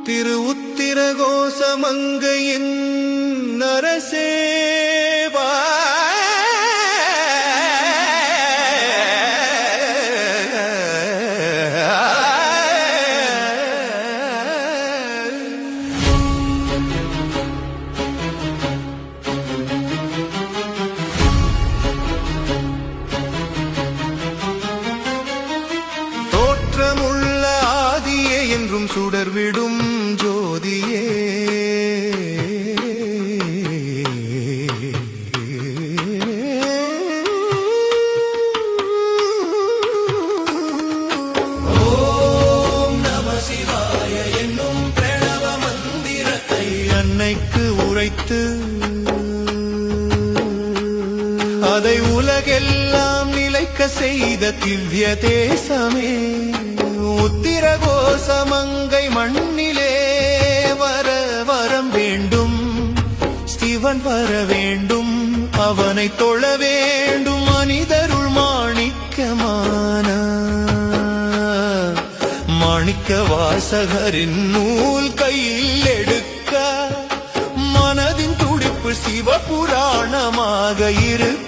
திரு உத்திரகோசமங்கையின் நரசேவா தோற்றமுள்ள ஆதியே என்றும் சுடர்விடும் ஜோதியே ஓம் நம சிவாய என்னும் பிரணவ மந்திரத்தை அன்னைக்கு உரைத்து அதை உலகெல்லாம் நிலைக்க செய்த திவ்ய தேசமே உத்திரகோசமங்கை மண்ணிலே வர வரம் வேண்டும். சிவன் வர வேண்டும், அவனை தொழ வேண்டும். மனிதருள் மாணிக்கமான மாணிக்க வாசகரின் நூல் கையில் எடுக்க மனதின் துடிப்பு சிவபுராணமாக இருக்க